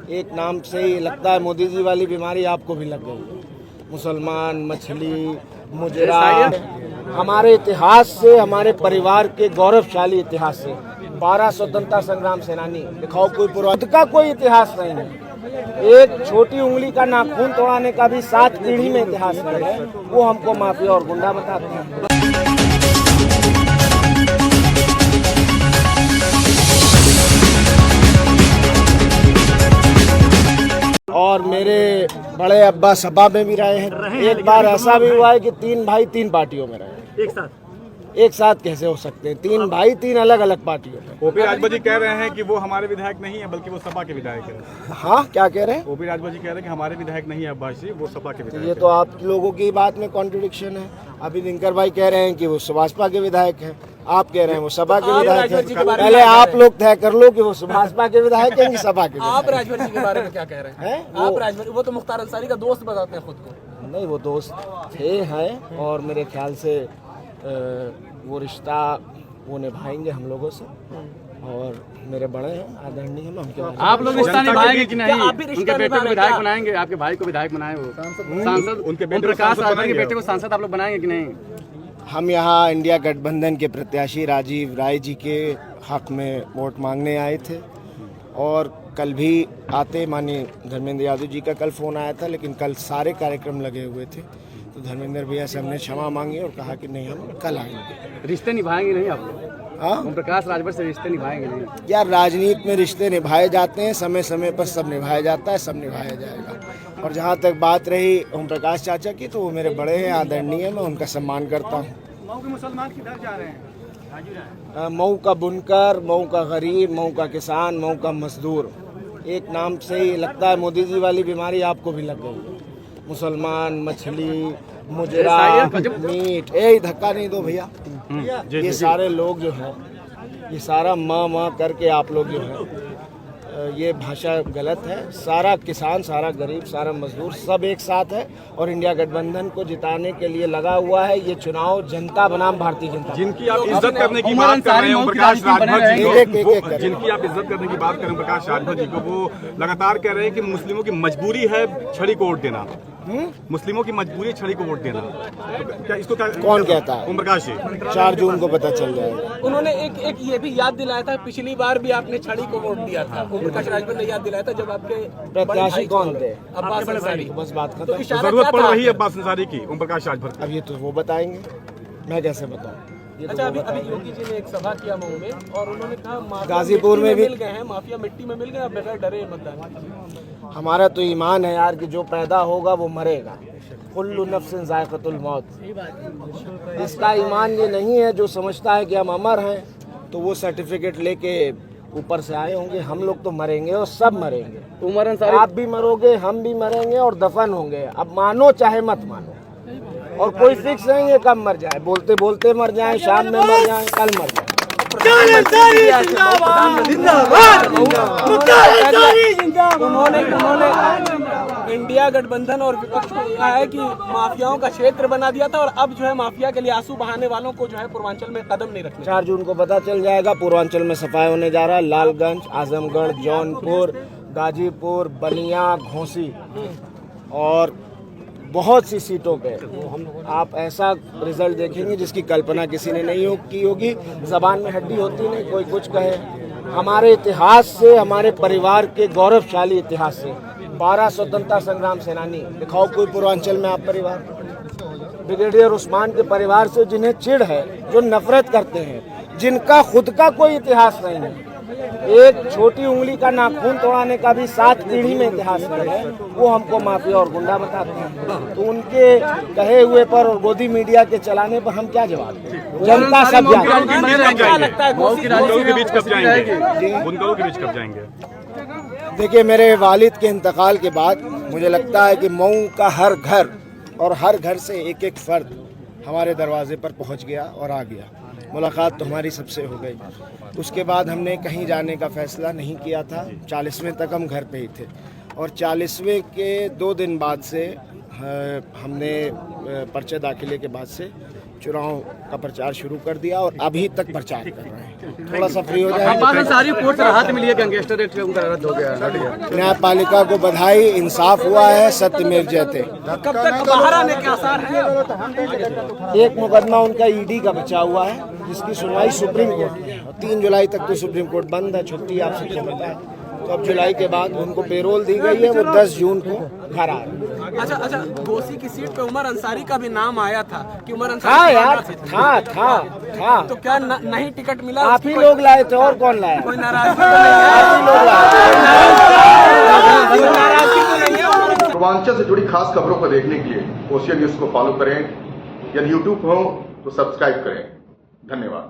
एक नाम से ही लगता है मोदी जी वाली बीमारी आपको भी लग गई। मुसलमान, मछली, मुजरा, हमारे इतिहास से, हमारे परिवार के गौरवशाली इतिहास से 12 स्वतंत्रता संग्राम सेनानी, दिखाओ कोई पुराना का कोई इतिहास नहीं है। एक छोटी उंगली का नाखून तोड़ाने का भी 7 पीढ़ी में इतिहास नहीं है। वो हमको माफिया और गुंडा बताते हैं। और मेरे बड़े अब्बा सपा में भी रहे हैं। एक बार ऐसा भी हुआ है कि 3 भाई 3 पार्टियों में रहे। एक साथ कैसे हो सकते हैं? 3 भाई 3 अलग अलग पार्टियों में। ओपी राजभर जी कह रहे हैं कि वो हमारे विधायक नहीं है बल्कि वो सपा के विधायक है। हाँ, क्या कह रहे हैं? ओपी राजभर जी कह रहे हैं कि हमारे विधायक नहीं है अब्बास जी, वो सपा के विधायक ये तो आप लोगों की बात में कॉन्ट्रडिक्शन है। अभी दिनकर भाई कह रहे हैं कि वो भाजपा के विधायक हैं, आप कह रहे हैं वो सपा के विधायक हैं। पहले आप लोग तय कर लो कि वो भाजपा के विधायक हैं कि सपा के। आप राजभर जी के बारे में क्या कह रहे हैं? आप राजभर, वो तो मुख्तार अंसारी का दोस्त बताते हैं खुद को। नहीं, वो दोस्त थे हैं और मेरे ख्याल से वो रिश्ता वो निभाएंगे हम लोगों से। और मेरे बड़े हैं, आदरणीय हैं, उनके बारे में आप लोग रिश्ता निभाएंगे कि नहीं? आप भी उनके बेटे को विधायक बनाएंगे? आपके भाई को विधायक बनाए, वो सांसद, उनके प्रकाश राजभर के बेटे को सांसद आप लोग बनाएंगे कि नहीं? हम यहाँ इंडिया गठबंधन के प्रत्याशी राजीव राय जी के हक में वोट मांगने आए थे और कल भी आते माननीय धर्मेंद्र यादव जी का कल फ़ोन आया था, लेकिन कल सारे कार्यक्रम लगे हुए थे तो धर्मेंद्र भैया से हमने क्षमा मांगी और कहा कि नहीं, हम कल आएंगे। रिश्ते निभाएंगे नहीं आप लोग? हाँ, ओम प्रकाश राजभर से रिश्ते निभाएंगे नहीं? यार, राजनीति में रिश्ते निभाए जाते हैं, समय समय पर सब निभाया जाता है, सब निभाया जाएगा। और जहाँ तक बात रही ओम प्रकाश चाचा की, तो वो मेरे बड़े हैं, आदरणीय, मैं उनका सम्मान करता हूँ। मऊ के मुसलमान किधर जा रहे हैं? मऊ का बुनकर, मऊ का गरीब, मऊ का किसान, मऊ का मजदूर, एक नाम से ही लगता है मोदी जी वाली बीमारी आपको भी लग गई। मुसलमान, मछली, मुजरा, मीट, धक्का नहीं दो भैया। ये सारे लोग जो हैं, ये सारा माँ करके आप लोग जो है, ये भाषा गलत है। सारा किसान, सारा गरीब, सारा मजदूर सब एक साथ है और इंडिया गठबंधन को जिताने के लिए लगा हुआ है। ये चुनाव जनता बनाम भारतीय जनता, जिनकी आप इज्जत करने की बात कर रहे हैं प्रकाश राजभर जी को, जिनकी आप इज्जत करने की बात करें प्रकाश राजभर जी को, वो लगातार कह रहे हैं कि मुस्लिमों की मजबूरी है छड़ी को वोट देना। मुस्लिमों की मजबूरी है छड़ी को वोट देना। तो क्या इसको कौन कहता है? ओम प्रकाश जी 4 जून को पता चल जाएगा। उन्होंने एक ये भी याद दिलाया था, पिछली बार भी आपने छड़ी को वोट दिया था। ओम प्रकाश राजभर ने याद दिलाया था जब आपके प्रत्याशी कौन थे? अब्बास अंसारी। बस बात खत्म। जरूरत पड़ रही है अब्बास अंसारी की ओम प्रकाश राजभर। अब ये तो वो बताएंगे, मैं कैसे बताऊं? अच्छा, अभी योगी जी ने एक सभा किया मऊ में और उन्होंने कहा गाजीपुर में भी मिल गए हैं, माफिया मिट्टी में मिल गए, अब बगैर डरे मतदान। हमारा तो ईमान है यार कि जो पैदा होगा वो मरेगा। कुल्लु नफ्सिन ज़ायक़तुल मौत। इसका ईमान ये नहीं है जो समझता है कि हम अमर हैं तो वो सर्टिफिकेट लेके ऊपर से आए होंगे। हम लोग तो मरेंगे और सब मरेंगे। उमर अंसारी, आप भी मरोगे, हम भी मरेंगे और दफन होंगे। अब मानो चाहे मत मानो, और कोई फिक्स नहीं है कब मर जाए। बोलते बोलते मर जाए, शाम में मर जाए, कल मर जाए। उन्होंने इंडिया गठबंधन और विपक्ष को कहा है कि माफियाओं का क्षेत्र बना दिया था और अब जो है माफिया के लिए आंसू बहाने वालों को जो है पूर्वांचल में कदम नहीं रखने। 4 जून को पता चल जाएगा। पूर्वांचल में सफाई होने जा रहा है। लालगंज, आजमगढ़, जौनपुर, गाजीपुर, बलिया, घोसी और बहुत सी सीटों पे आप ऐसा रिजल्ट देखेंगे जिसकी कल्पना किसी ने नहीं की होगी। जबान में हड्डी होती नहीं, कोई कुछ कहे। हमारे इतिहास से, हमारे परिवार के गौरवशाली इतिहास से 12 स्वतंत्रता संग्राम सेनानी, दिखाओ कोई पूर्वांचल में आप परिवार। ब्रिगेडियर उस्मान के परिवार से जिन्हें चिढ़ है, जो नफरत करते हैं, जिनका खुद का कोई इतिहास नहीं है। एक छोटी उंगली का नाखून तोड़ाने का भी 7 पीढ़ी में इतिहास नहीं है। वो हमको माफिया और गुंडा बताते हैं। तो उनके कहे हुए पर और गोदी मीडिया के चलाने पर हम क्या जवाब दें? जनता सब बुनकरों के बीच कब जाएंगे? देखिए, मेरे वालिद के इंतकाल के बाद मुझे लगता है कि मऊ का हर घर और हर घर से एक एक फर्द हमारे दरवाजे पर पहुंच गया और आ गया। मुलाकात तो हमारी सबसे हो गई। उसके बाद हमने कहीं जाने का फैसला नहीं किया था। 40वें तक हम घर पे ही थे और 40वें के 2 दिन बाद से हमने पर्चे दाखिले के बाद से चुनाव का प्रचार शुरू कर दिया और अभी तक प्रचार कर रहे हैं। थोड़ा सा फ्री हो जाए। अब्बास अंसारी कोर्ट से राहत मिली है, गैंगस्टर एक्ट उनका रद्द हो गया, हट गया। न्यायपालिका को बधाई, इंसाफ हुआ है, सत्यमेव जयते। कब तक बाहर आने के आसार हैं? एक मुकदमा उनका ईडी का बचा हुआ है जिसकी सुनवाई सुप्रीम कोर्ट में है। 3 जुलाई तक तो सुप्रीम कोर्ट बंद है, छुट्टी आप सबको पता है। तो अब जुलाई के बाद उनको पेरोल दी गई है, वो 10 जून को घर आ रहे हैं। अच्छा, घोसी की सीट पे उमर अंसारी का भी नाम आया था कि उमर था अंसारी यार, था। तो क्या नहीं टिकट मिला? आप ही लोग लाए थे, और कौन लाया? कोई नाराजगी तो नहीं है? आप ही लोग लाए। नाराजगी तो नहीं है? पूर्वांचल से जुड़ी खास खबरों को देखने के लिए ओशियन न्यूज को फॉलो करें। यदि यूट्यूब हो तो सब्सक्राइब करें। धन्यवाद।